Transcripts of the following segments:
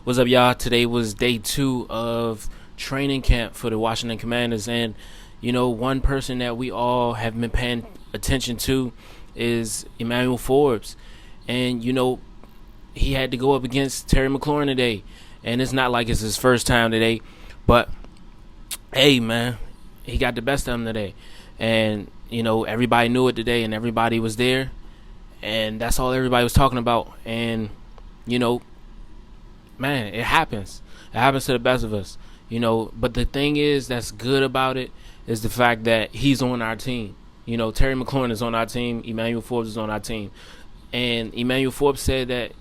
What's up, y'all? Today was day 2 of training camp for the Washington Commanders, and one person that we all have been paying attention to is Emmanuel Forbes, and he had to go up against Terry McLaurin today, and it's not like it's his first time today, but hey, man, he got the best of him today, and everybody knew it today, and everybody was there, and that's all everybody was talking about, and you know man, it happens. It happens to the best of us, But the thing is, that's good about it is the fact that he's on our team. Terry McLaurin is on our team. Emmanuel Forbes is on our team, and Emmanuel Forbes said that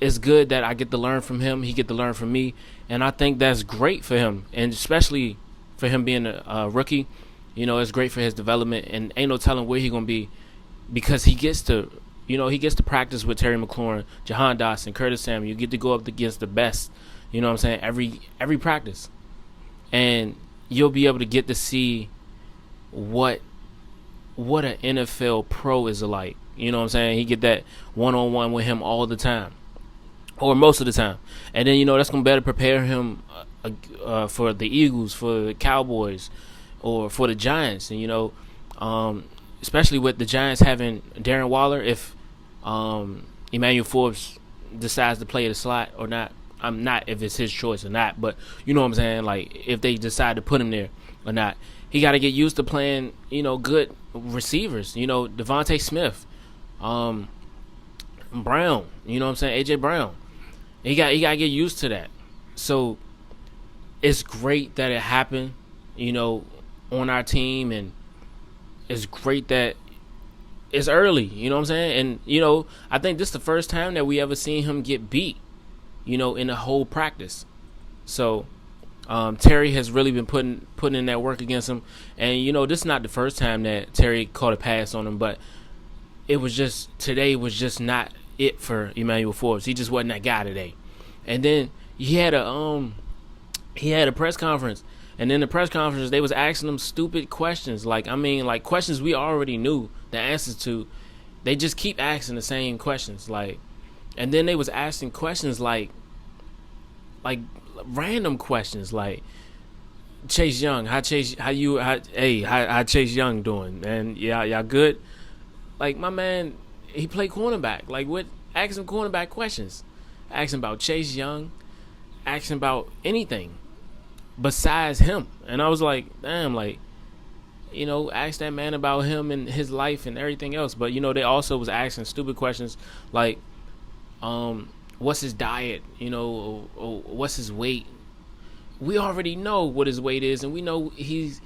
it's good that I get to learn from him. He get to learn from me, and I think that's great for him, and especially for him being a rookie. It's great for his development, and ain't no telling where he gonna be because he gets to practice with Terry McLaurin, Jahan Dotson, Curtis Samuel. You get to go up against the best, you know what I'm saying, every practice. And you'll be able to get to see what an NFL pro is like. You know what I'm saying? He get that one-on-one with him all the time. Or most of the time. And then, that's going to better prepare him for the Eagles, for the Cowboys, or for the Giants. And, especially with the Giants having Darren Waller, if Emmanuel Forbes decides to play the slot or not. I'm not if it's his choice or not, but you know what I'm saying, like if they decide to put him there or not. He got to get used to playing, good receivers, Devontae Smith, Brown, you know what I'm saying, AJ Brown. He got to get used to that. So it's great that it happened, on our team, and it's great that it's early, you know what I'm saying? And, I think this is the first time that we ever seen him get beat, in the whole practice. So Terry has really been putting in that work against him. And, this is not the first time that Terry caught a pass on him, but today was just not it for Emmanuel Forbes. He just wasn't that guy today. And then he had a press conference. And in the press conference, they was asking them stupid questions. Like questions we already knew the answers to. They just keep asking the same questions. And then they was asking questions like random questions like Chase Young, how Chase Young doing? And y'all good? Like, my man, he played cornerback. Like, what? Ask him cornerback questions. Ask him about Chase Young. Ask him about anything besides him. And I was like, damn, ask that man about him and his life and everything else. But they also was asking stupid questions like what's his diet, or what's his weight. We already know what his weight is, and we know he's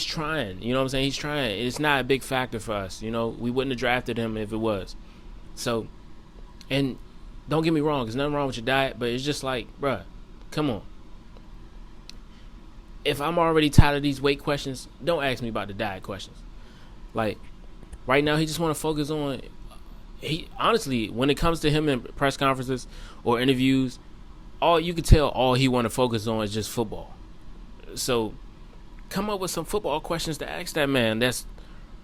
trying, you know what I'm saying, he's trying. It's not a big factor for us, we wouldn't have drafted him if it was. So, and don't get me wrong, there's nothing wrong with your diet, but it's just like, bruh, come on. If I'm already tired of these weight questions, don't ask me about the diet questions. Like, right now, he just want to focus on. He honestly, when it comes to him in press conferences or interviews, all he want to focus on is just football. So, come up with some football questions to ask that man that's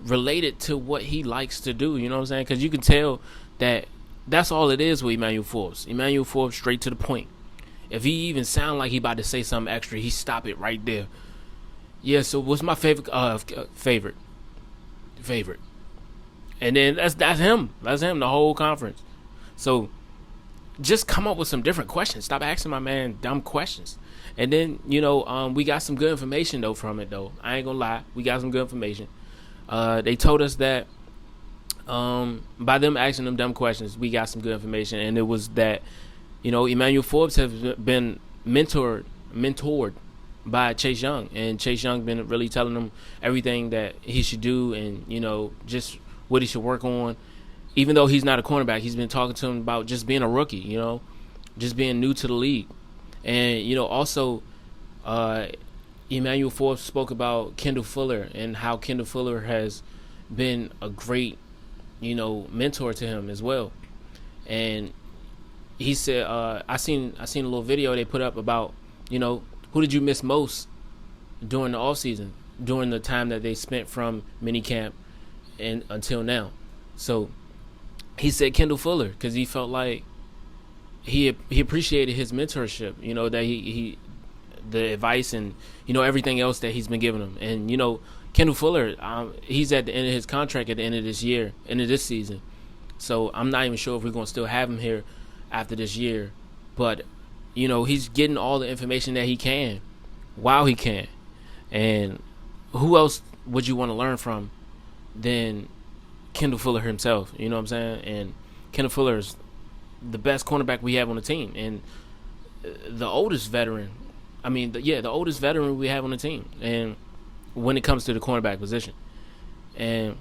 related to what he likes to do. You know what I'm saying? Because you can tell that that's all it is with Emmanuel Forbes. Emmanuel Forbes, straight to the point. If he even sound like he about to say something extra, he stop it right there. Yeah, so what's my favorite? And then that's him. That's him the whole conference. So just come up with some different questions. Stop asking my man dumb questions. And then, we got some good information, though, from it, though. I ain't going to lie. We got some good information. They told us that by them asking them dumb questions, we got some good information. And it was that, Emmanuel Forbes has been mentored by Chase Young. And Chase Young been really telling him everything that he should do and, just what he should work on. Even though he's not a cornerback, he's been talking to him about just being a rookie, just being new to the league. And, also, Emmanuel Forbes spoke about Kendall Fuller and how Kendall Fuller has been a great, mentor to him as well. And he said, I seen a little video they put up about, who did you miss most during the offseason, during the time that they spent from minicamp and until now. So he said Kendall Fuller because he felt like he appreciated his mentorship. That he the advice and everything else that he's been giving him. And Kendall Fuller, he's at the end of his contract at the end of this season. So I'm not even sure if we're going to still have him here after this year. But he's getting all the information that he can while he can. And who else would you want to learn from than Kendall Fuller himself? You know what I'm saying? And Kendall Fuller is the best cornerback we have on the team, and the oldest veteran. The oldest veteran we have on the team, and when it comes to the cornerback position, and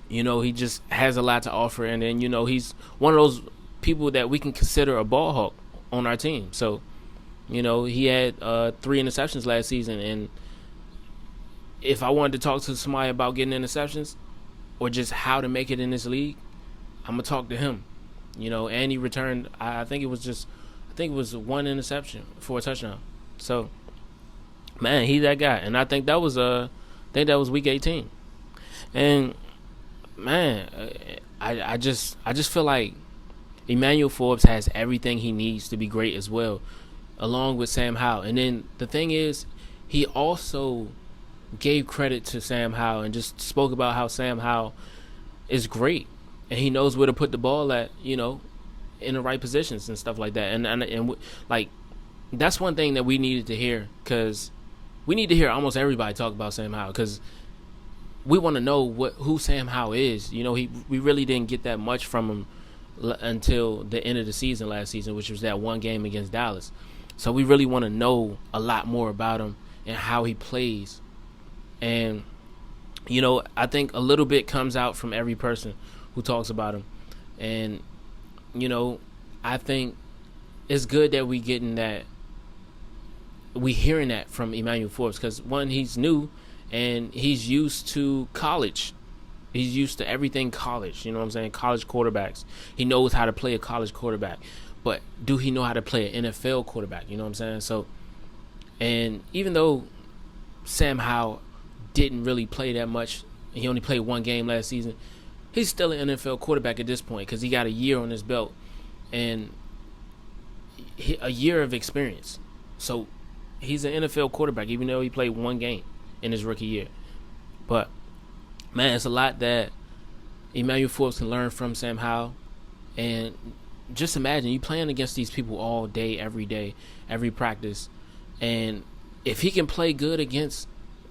he just has a lot to offer, and then he's one of those people that we can consider a ball hawk on our team. So, he had 3 interceptions last season, and if I wanted to talk to somebody about getting interceptions or just how to make it in this league, I'm gonna talk to him. And he returned. I think it was 1 interception for a touchdown. So, man, he's that guy, and I think that was week 18. And man, I just feel like Emmanuel Forbes has everything he needs to be great as well, along with Sam Howell. And then the thing is, he also gave credit to Sam Howell and just spoke about how Sam Howell is great and he knows where to put the ball at, in the right positions and stuff like that. And like, that's one thing that we needed to hear, because we need to hear almost everybody talk about Sam Howell, because we want to know who Sam Howell is. We really didn't get that much from him until the end of the season last season, which was that one game against Dallas. So we really want to know a lot more about him and how he plays. And I think a little bit comes out from every person who talks about him. And I think it's good that we hearing that from Emmanuel Forbes, because one, he's new and he's used to college. He's used to everything college, college quarterbacks. He knows how to play a college quarterback, but do he know how to play an NFL quarterback? So, and even though Sam Howell didn't really play that much, he only played 1 game last season, he's still an NFL quarterback at this point, because he got a year on his belt and a year of experience. So he's an NFL quarterback, even though he played 1 game in his rookie year. But man, it's a lot that Emmanuel Forbes can learn from Sam Howell. And just imagine you playing against these people all day, every practice, and if he can play good against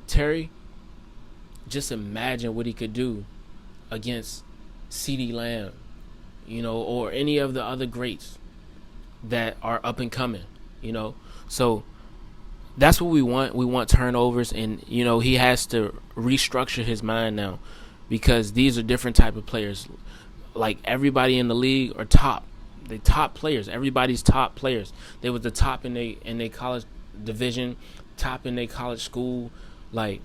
Terry, just imagine what he could do against CeeDee Lamb, or any of the other greats that are up and coming, So that's what we want. We want turnovers, and he has to restructure his mind now, because these are different type of players. Like, everybody in the league are they top players. Everybody's top players. They was the top in their college division, top in their college school. Like,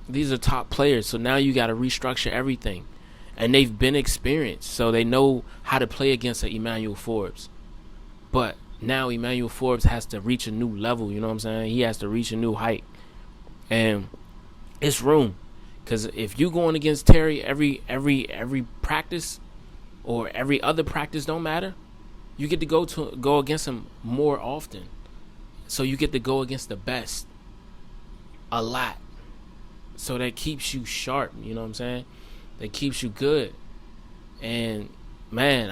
these are top players. So now you got to restructure everything, and they've been experienced, so they know how to play against an Emmanuel Forbes. But now Emmanuel Forbes has to reach a new level. He has to reach a new height, and it's room, because if you going against Terry every practice or every other practice, don't matter, you get to go against him more often. So you get to go against the best a lot. So that keeps you sharp, That keeps you good. And man,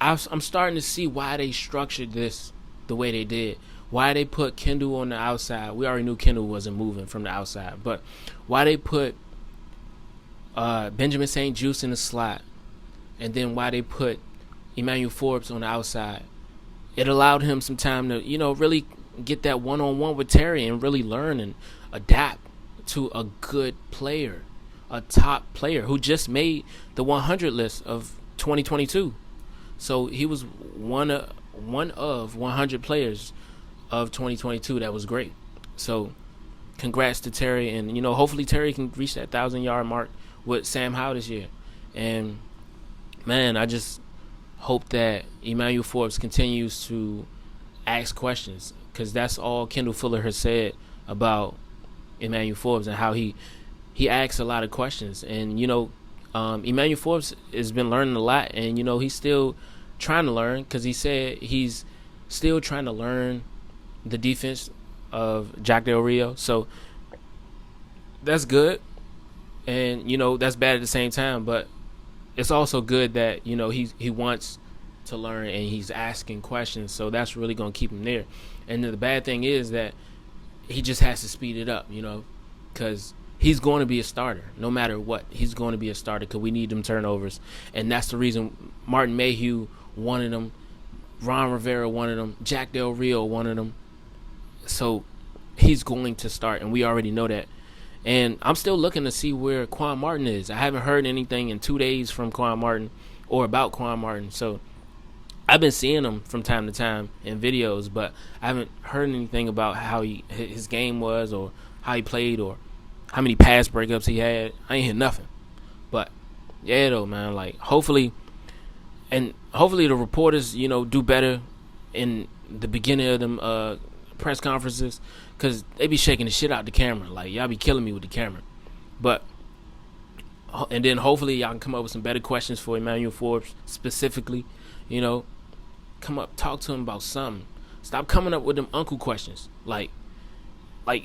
I'm starting to see why they structured this the way they did. Why they put Kendall on the outside. We already knew Kendall wasn't moving from the outside, but why they put Benjamin St. Juste in the slot, and then why they put Emmanuel Forbes on the outside. It allowed him some time to, really get that one-on-one with Terry and really learn and adapt to a good player, a top player who just made the 100 list of 2022. So he was one of 100 players of 2022. That was great. So congrats to Terry, and hopefully Terry can reach that 1,000-yard mark with Sam Howell this year. And man, I just hope that Emmanuel Forbes continues to ask questions, because that's all Kendall Fuller has said about Emmanuel Forbes and how he asks a lot of questions. And Emmanuel Forbes has been learning a lot, and he's still trying to learn, because he said he's still trying to learn the defense of Jack Del Rio. So that's good, and that's bad at the same time. But it's also good that he wants to learn and he's asking questions. So that's really gonna keep him there. And the bad thing is that he just has to speed it up, because he's going to be a starter no matter what. He's going to be a starter because we need them turnovers, and that's the reason Martin Mayhew wanted him, Ron Rivera wanted him, Jack Del Rio wanted him. So he's going to start, and we already know that. And I'm still looking to see where Quan Martin is. I haven't heard anything in 2 days from Quan Martin or about Quan Martin. So I've been seeing him from time to time in videos, but I haven't heard anything about how his game was, or how he played, or how many pass breakups he had. I ain't hear nothing. But yeah, though, man, like hopefully the reporters, do better in the beginning of them press conferences, because they be shaking the shit out the camera. Like, y'all be killing me with the camera. And then hopefully y'all can come up with some better questions for Emmanuel Forbes specifically. Come up, talk to him about something. Stop coming up with them uncle questions. Like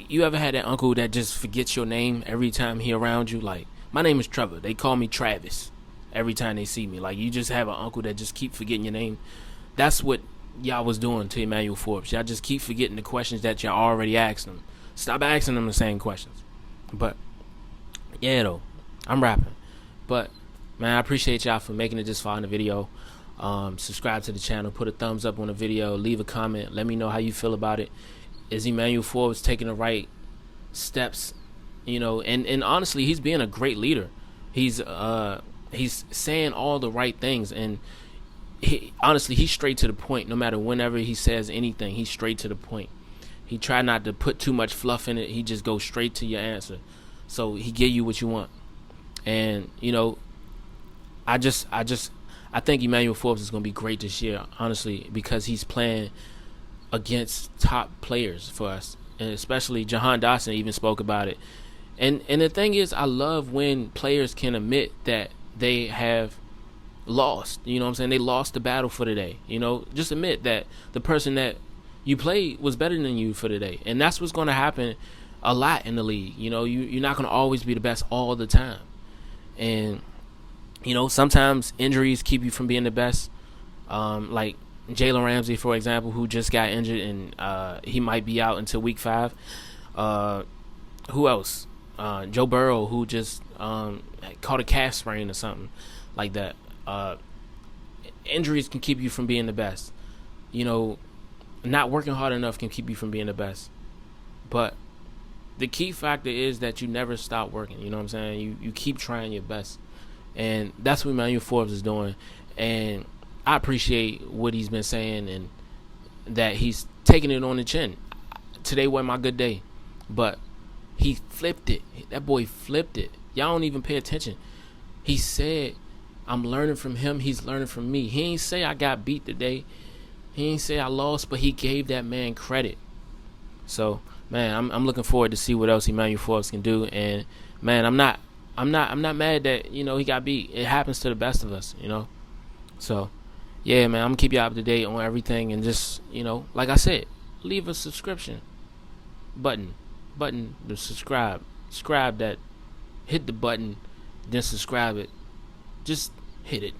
you ever had that uncle that just forgets your name every time he around you? Like, my name is Trevor. They call me Travis every time they see me. Like, you just have an uncle that just keep forgetting your name. That's what y'all was doing to Emmanuel Forbes. Y'all just keep forgetting the questions that y'all already asked him. Stop asking them the same questions. But yeah, though, I'm rapping. But man, I appreciate y'all for making it this far in the video. Subscribe to the channel, put a thumbs up on the video, leave a comment, let me know how you feel about it. Is Emmanuel Forbes taking the right steps? And honestly, he's being a great leader. He's saying all the right things, and he's straight to the point. No matter whenever he says anything, he's straight to the point. He try not to put too much fluff in it. He just goes straight to your answer. So he give you what you want. And I think Emmanuel Forbes is going to be great this year, honestly, because he's playing against top players for us, and especially Jahan Dotson even spoke about it. And the thing is, I love when players can admit that they have lost. You know what I'm saying? They lost the battle for the day. Just admit that the person that you played was better than you for the day. And that's what's going to happen a lot in the league. You're not going to always be the best all the time. And sometimes injuries keep you from being the best. Like Jalen Ramsey, for example, who just got injured, and he might be out until week 5. Who else? Joe Burrow, who just caught a calf sprain or something like that. Injuries can keep you from being the best. Not working hard enough can keep you from being the best. But the key factor is that you never stop working. You know what I'm saying? You keep trying your best. And that's what Emmanuel Forbes is doing. And I appreciate what he's been saying, and that he's taking it on the chin. Today wasn't my good day, but he flipped it. That boy flipped it. Y'all don't even pay attention. He said, I'm learning from him, he's learning from me. He ain't say I got beat today. He ain't say I lost, but he gave that man credit. So, man, I'm looking forward to see what else Emmanuel Forbes can do. And man, I'm not mad that he got beat. It happens to the best of us. So yeah, man, I'm gonna keep you up to date on everything, and just like I said, leave a subscription button to subscribe that, hit the button, then subscribe it. Just hit it.